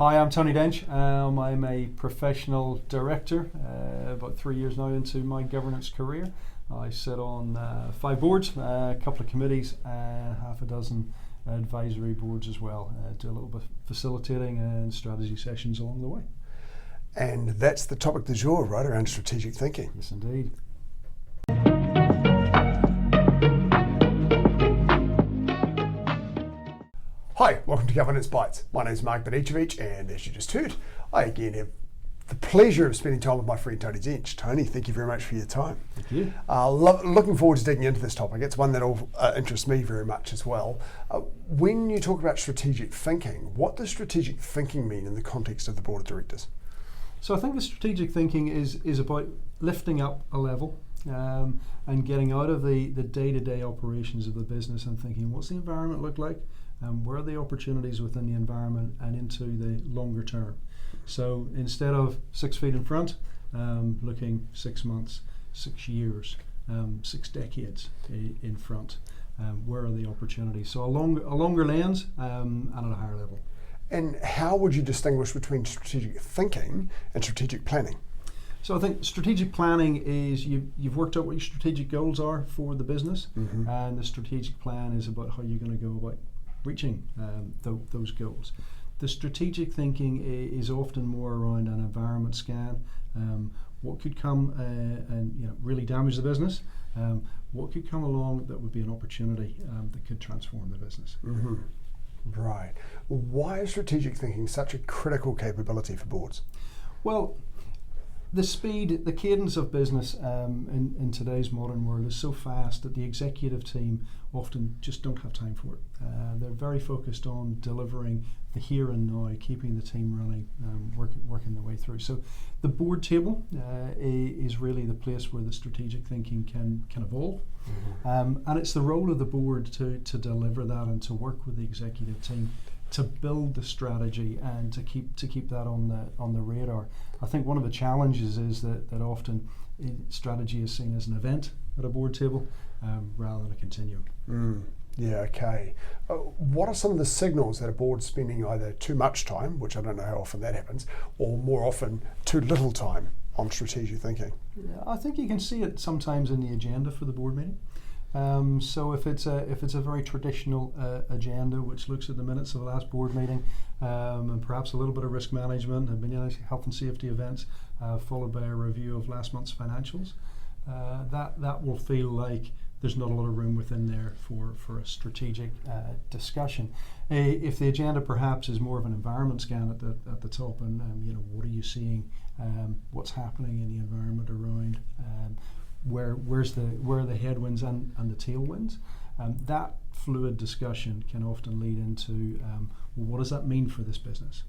Hi, I'm Tony Dench. I'm a professional director, about 3 years now into my governance career. I sit on 5 boards, a couple of committees, half a dozen advisory boards as well. Do a little bit of facilitating and strategy sessions along the way. And that's the topic du jour, right, around strategic thinking. Yes, indeed. Hi, welcome to Governance Bites. My name is Banicevich, and as you just heard, I again have the pleasure of spending time with my friend Tony Dench. Tony, thank you very much for your time. Thank you. Looking forward to digging into this topic. It's one that'll interest me very much as well. When you talk about strategic thinking, what does strategic thinking mean in the context of the Board of Directors? So I think the strategic thinking is about lifting up a level and getting out of the day-to-day operations of the business and thinking, what's the environment look like? Where are the opportunities within the environment and into the longer term? So instead of 6 feet in front, looking 6 months, 6 years, 6 decades in front, where are the opportunities? So a longer lens and at a higher level. And how would you distinguish between strategic thinking and strategic planning? So I think strategic planning is you've worked out what your strategic goals are for the business, and the strategic plan is about how you're going to go about reaching those goals. The strategic thinking is often more around an environment scan. What could come and really damage the business? What could come along that would be an opportunity that could transform the business? Mm-hmm. Right. Why is strategic thinking such a critical capability for boards? Well, the speed, the cadence of business in today's modern world is so fast that the executive team often just don't have time for it. They're very focused on delivering the here and now, keeping the team running, working their way through. So the board table is really the place where the strategic thinking can evolve. And it's the role of the board to deliver that and to work with the executive team to build the strategy and to keep that on the radar. I think one of the challenges is that often strategy is seen as an event at a board table rather than a continuum. Yeah, okay. What are some of the signals that a board's spending either too much time, which I don't know how often that happens, or more often too little time on strategic thinking? Yeah, I think you can see it sometimes in the agenda for the board meeting. So if it's a very traditional agenda which looks at the minutes of the last board meeting and perhaps a little bit of risk management, health and safety events, followed by a review of last month's financials, that will feel like there's not a lot of room within there for a strategic discussion. If the agenda perhaps is more of an environment scan at the top, and what are you seeing? What's happening in the environment around? Where are the headwinds and the tailwinds? That fluid discussion can often lead into what does that mean for this business?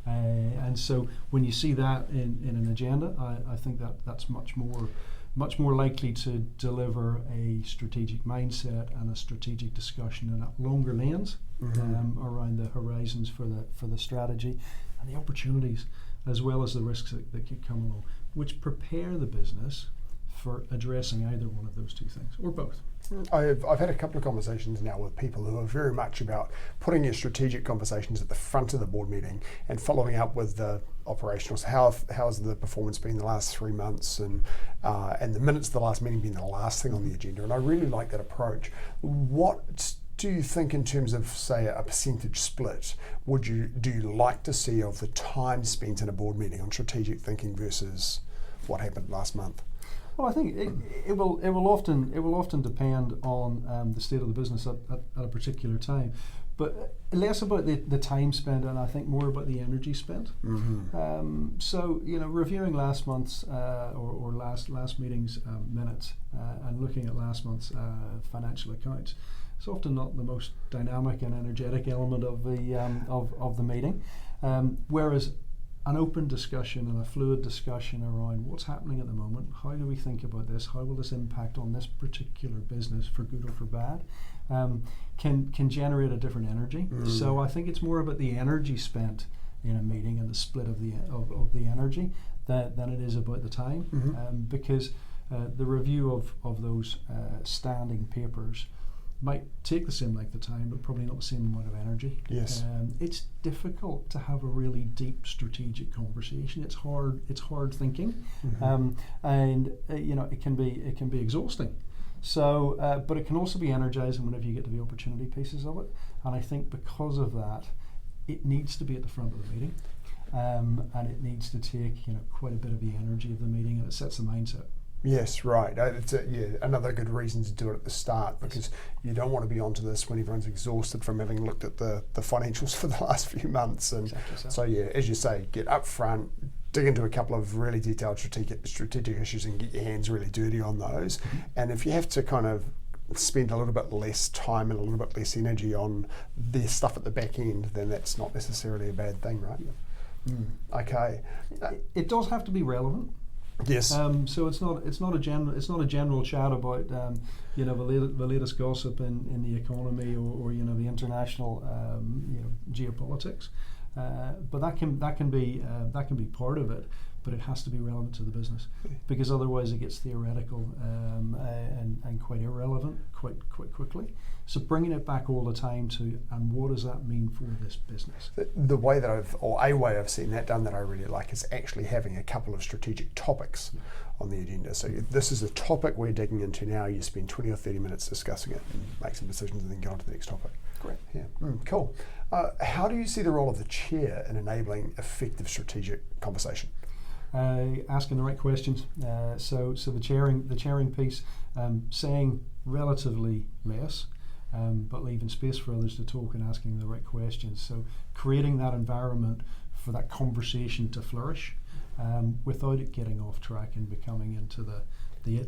And so when you see that in an agenda, I think that's much more likely to deliver a strategic mindset and a strategic discussion in that longer lens around the horizons for the strategy and the opportunities, as well as the risks that could come along, which prepare the business for addressing either one of those two things, or both. I've had a couple of conversations now with people who are very much about putting your strategic conversations at the front of the board meeting and following up with the operationals. How's the performance been the last 3 months, and the minutes of the last meeting being the last thing on the agenda. And I really like that approach. What do you think in terms of, say, a percentage split do you like to see of the time spent in a board meeting on strategic thinking versus what happened last month? Well, I think it will often depend on the state of the business at a particular time, but less about the time spent and I think more about the energy spent. So reviewing last month's or last meeting's minutes and looking at last month's financial accounts, it's often not the most dynamic and energetic element of the meeting, whereas an open discussion and a fluid discussion around what's happening at the moment, how do we think about this, how will this impact on this particular business for good or for bad, can generate a different energy. So I think it's more about the energy spent in a meeting and the split of the energy than it is about the time, because the review of those standing papers might take the same length of time, but probably not the same amount of energy. Yes. It's difficult to have a really deep strategic conversation. It's hard. It's hard thinking, and it can be exhausting. So, but it can also be energizing whenever you get to the opportunity pieces of it. And I think because of that, it needs to be at the front of the meeting, and it needs to take quite a bit of the energy of the meeting, and it sets the mindset. Yes, right. It's another good reason to do it at the start, because you don't want to be onto this when everyone's exhausted from having looked at the financials for the last few months. And Exactly so, as you say, get up front, dig into a couple of really detailed strategic issues and get your hands really dirty on those. And if you have to kind of spend a little bit less time and a little bit less energy on their stuff at the back end, then that's not necessarily a bad thing, right? Okay. It does have to be relevant. Yes. So it's not a general chat about the latest gossip in the economy or the international geopolitics, but that can be part of it. But it has to be relevant to the business, because otherwise it gets theoretical and quite irrelevant quite quickly. So bringing it back all the time to, and what does that mean for this business? The way that a way I've seen that done that I really like is actually having a couple of strategic topics on the agenda. So this is a topic we're digging into now. You spend 20 or 30 minutes discussing it and make some decisions and then go on to the next topic. Great. Yeah. Cool. How do you see the role of the chair in enabling effective strategic conversation? Asking the right questions. So the chairing piece, saying relatively less, but leaving space for others to talk and asking the right questions. So creating that environment for that conversation to flourish, without it getting off track and becoming into the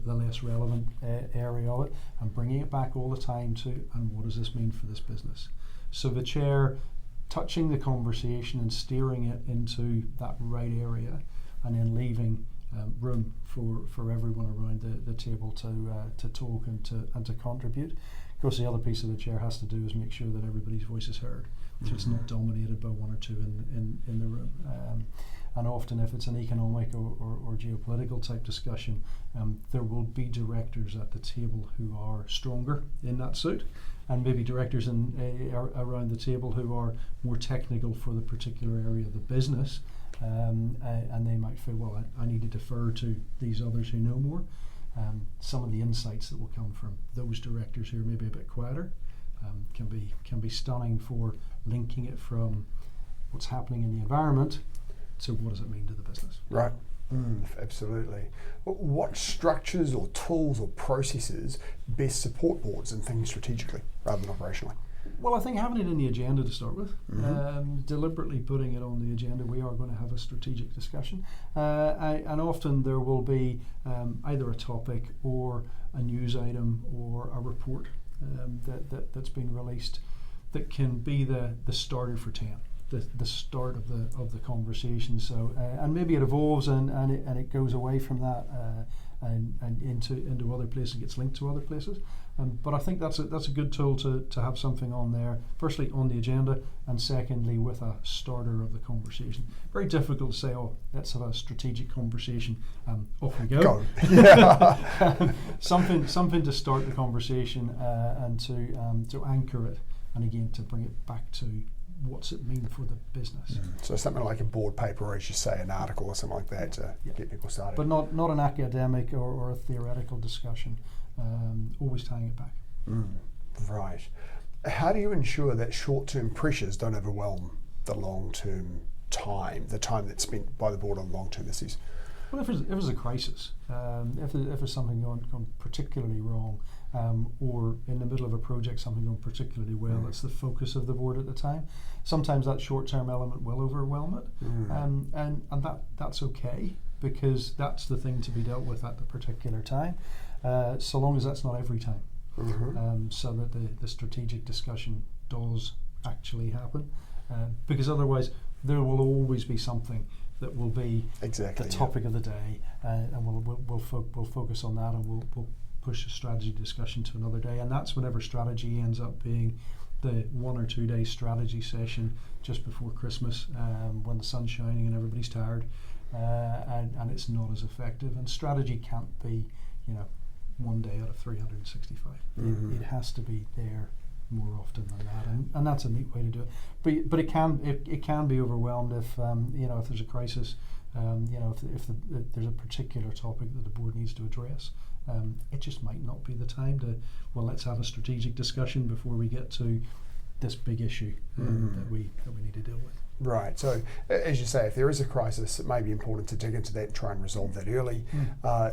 less relevant area of it, and bringing it back all the time to, and what does this mean for this business? So the chair touching the conversation and steering it into that right area, and then leaving room for everyone around the table to talk and to contribute. Of course, the other piece of the chair has to do is make sure that everybody's voice is heard, so it's not dominated by one or two in the room. And often, if it's an economic or geopolitical type discussion, there will be directors at the table who are stronger in that suit, and maybe directors around the table who are more technical for the particular area of the business. And they might feel, well, I need to defer to these others who know more. Some of the insights that will come from those directors who are maybe a bit quieter can be stunning for linking it from what's happening in the environment to what does it mean to the business. Right. Absolutely. What structures or tools or processes best support boards in thinking strategically rather than operationally? Well, I think having it in the agenda to start with, deliberately putting it on the agenda, we are going to have a strategic discussion. And often there will be either a topic or a news item or a report that's been released that can be the starter for 10. The start of the conversation. So and maybe it evolves and it goes away from that and into other places, gets linked to other places. But I think that's a good tool to have something on there. Firstly, on the agenda, and secondly, with a starter of the conversation. Very difficult to say, oh, let's have a strategic conversation. Off we go. Yeah. something to start the conversation and to anchor it, and again to bring it back to what's it mean for the business. So something like a board paper, or as you say, an article or something like that to get people started. But not an academic or a theoretical discussion. Always tying it back. Right. How do you ensure that short-term pressures don't overwhelm the long-term time, the time that's spent by the board on long-term issues? Well, if there's a crisis, if there's something gone particularly wrong, or in the middle of a project something going particularly well, it's the focus of the board at the time. Sometimes that short-term element will overwhelm it, and that's okay, because that's the thing to be dealt with at the particular time, so long as that's not every time, so that the strategic discussion does actually happen, because otherwise there will always be something that will be the topic of the day, and we'll focus on that, and we'll push a strategy discussion to another day, and that's whenever strategy ends up being the 1 or 2 day strategy session just before Christmas, when the sun's shining and everybody's tired, and it's not as effective. And strategy can't be one day out of 365. It has to be there more often than that, and that's a neat way to do it. But it can be overwhelmed if if there's a crisis, if there's a particular topic that the board needs to address. It just might not be the time to, well, let's have a strategic discussion before we get to this big issue that we need to deal with. Right. So, as you say, if there is a crisis, it may be important to dig into that and try and resolve that early.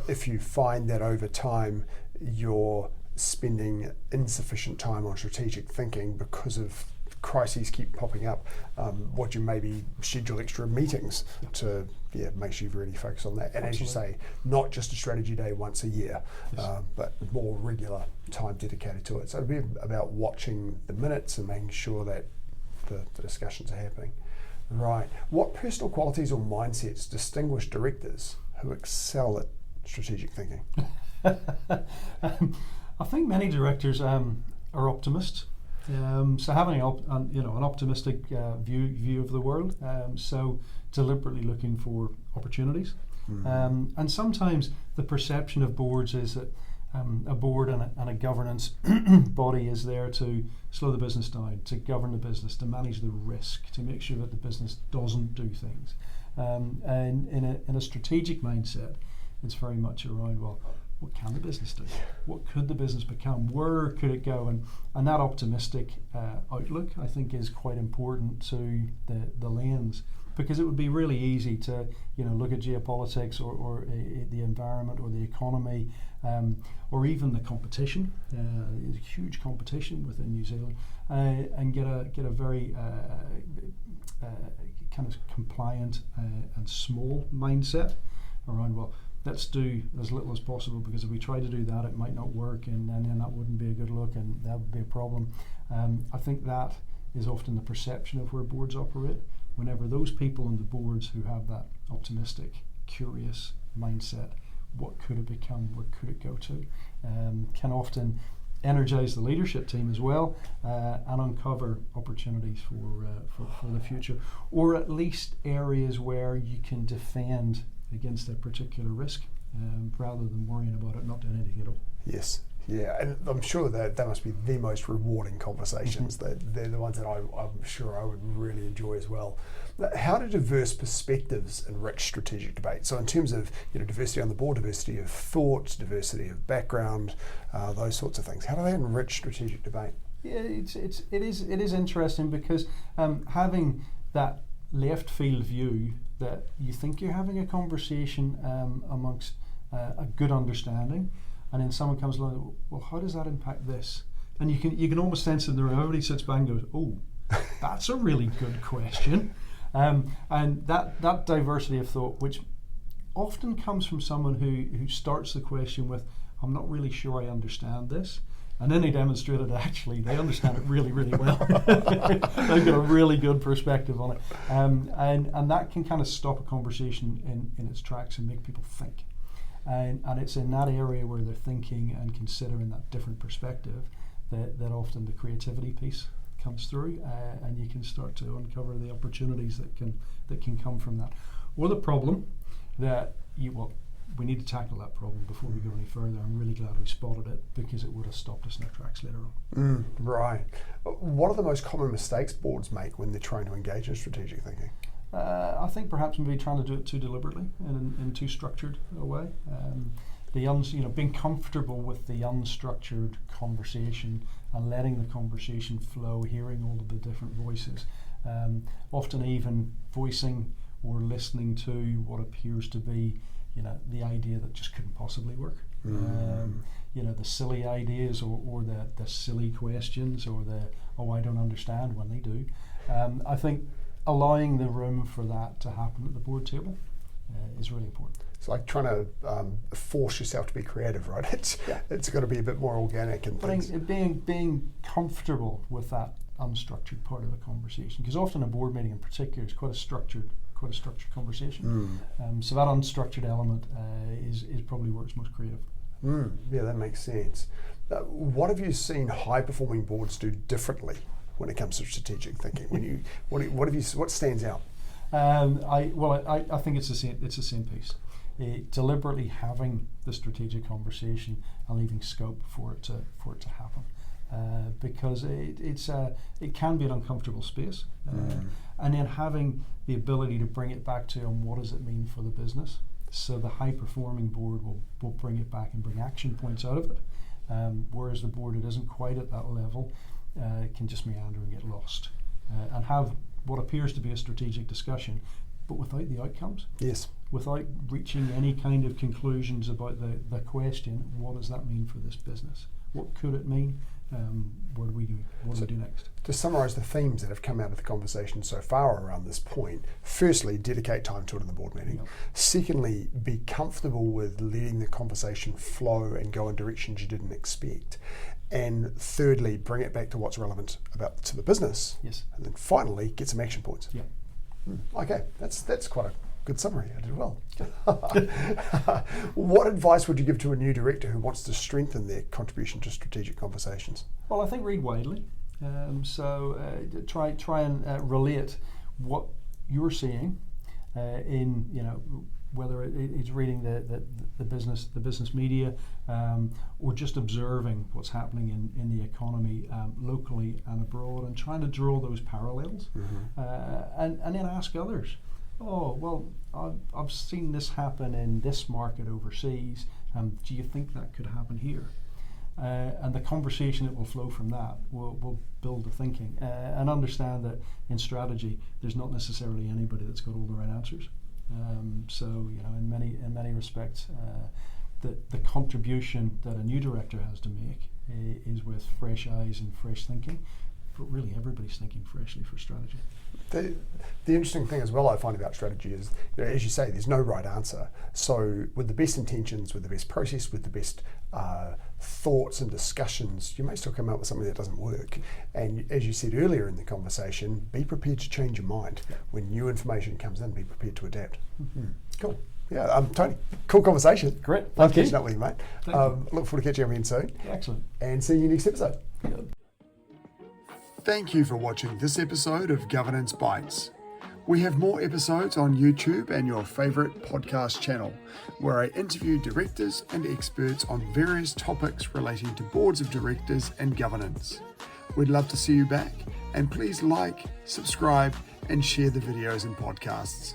If you find that over time you're spending insufficient time on strategic thinking because of crises keep popping up, what you maybe schedule extra meetings to make sure you've really focused on that. And as you say, not just a strategy day once a year, but more regular time dedicated to it. So it'll be about watching the minutes and making sure that the discussions are happening. Right. What personal qualities or mindsets distinguish directors who excel at strategic thinking? I think many directors are optimists. So having an optimistic view of the world, so deliberately looking for opportunities, and sometimes the perception of boards is that a board and a governance body is there to slow the business down, to govern the business, to manage the risk, to make sure that the business doesn't do things. And in a strategic mindset, it's very much around, well, what can the business do? What could the business become? Where could it go? And that optimistic outlook, I think, is quite important to the lens, because it would be really easy to look at geopolitics or the environment or the economy, or even the competition. There's huge competition within New Zealand, and get a very kind of compliant and small mindset around, well, let's do as little as possible, because if we try to do that, it might not work, and then that wouldn't be a good look, and that would be a problem. I think that is often the perception of where boards operate. Whenever those people on the boards who have that optimistic, curious mindset, what could it become, where could it go to, can often energize the leadership team as well, and uncover opportunities for the future, or at least areas where you can defend against a particular risk, rather than worrying about it not doing anything at all. Yes, yeah, and I'm sure that must be the most rewarding conversations. They're the ones that I'm sure I would really enjoy as well. How do diverse perspectives enrich strategic debate? So in terms of diversity on the board, diversity of thought, diversity of background, those sorts of things, how do they enrich strategic debate? Yeah, it is interesting, because having that left field view that you think you're having a conversation amongst a good understanding, and then someone comes along, well, how does that impact this? And you can almost sense in the room, everybody sits back and goes, oh, that's a really good question. And that diversity of thought, which often comes from someone who starts the question with, I'm not really sure I understand this. And then they demonstrated that actually they understand it really, really well. They've got a really good perspective on it. And that can kind of stop a conversation in its tracks and make people think. And it's in that area where they're thinking and considering that different perspective that often the creativity piece comes through, and you can start to uncover the opportunities that can come from that. Or the problem that we need to tackle that problem before we go any further. I'm really glad we spotted it, because it would have stopped us in our tracks later on. Right. What are the most common mistakes boards make when they're trying to engage in strategic thinking? I think perhaps maybe trying to do it too deliberately and in too structured a way. Being comfortable with the unstructured conversation and letting the conversation flow, hearing all of the different voices, often even voicing or listening to what appears to be the idea that just couldn't possibly work. The silly ideas or the silly questions, or I don't understand when they do. I think allowing the room for that to happen at the board table is really important. It's like trying to force yourself to be creative, right? It's got to be a bit more organic and things. Being comfortable with that unstructured part of a conversation, because often a board meeting in particular is quite a structured conversation. So that unstructured element is probably where it's most creative. Yeah, that makes sense. What have you seen high-performing boards do differently when it comes to strategic thinking? What stands out? I think it's the same piece. deliberately having the strategic conversation and leaving scope for it to happen. Because it can be an uncomfortable space, and then having the ability to bring it back to what does it mean for the business. So the high performing board will bring it back and bring action points out of it, whereas the board that isn't quite at that level can just meander and get lost, and have what appears to be a strategic discussion, but without the outcomes. Yes. Without reaching any kind of conclusions about the question, what does that mean for this business? What could it mean? What do we do? What do we do next? To summarise the themes that have come out of the conversation so far around this point, firstly, dedicate time to it in the board meeting. Yep. Secondly, be comfortable with letting the conversation flow and go in directions you didn't expect. And thirdly, bring it back to what's relevant to the business. Yes. And then finally, get some action points. Yeah. Okay, that's quite a good summary. I did well. What advice would you give to a new director who wants to strengthen their contribution to strategic conversations? Well, I think read widely. Try and relate what you're seeing in whether it's reading the business media or just observing what's happening in the economy locally and abroad, and trying to draw those parallels, and then ask others. Oh, well, I've seen this happen in this market overseas. Do you think that could happen here? And the conversation that will flow from that will build the thinking, and understand that in strategy there's not necessarily anybody that's got all the right answers. So in many respects, the contribution that a new director has to make is with fresh eyes and fresh thinking. But really, everybody's thinking freshly for strategy. The interesting thing as well I find about strategy is, as you say, there's no right answer. So with the best intentions, with the best process, with the best thoughts and discussions, you may still come up with something that doesn't work. And as you said earlier in the conversation, be prepared to change your mind. When new information comes in, be prepared to adapt. Cool. Yeah, Tony, cool conversation. Great. Love catching up with you, mate. You. Look forward to catching up again soon. Excellent. And see you next episode. Good. Thank you for watching this episode of Governance Bites. We have more episodes on YouTube and your favourite podcast channel, where I interview directors and experts on various topics relating to boards of directors and governance. We'd love to see you back, and please like, subscribe, and share the videos and podcasts.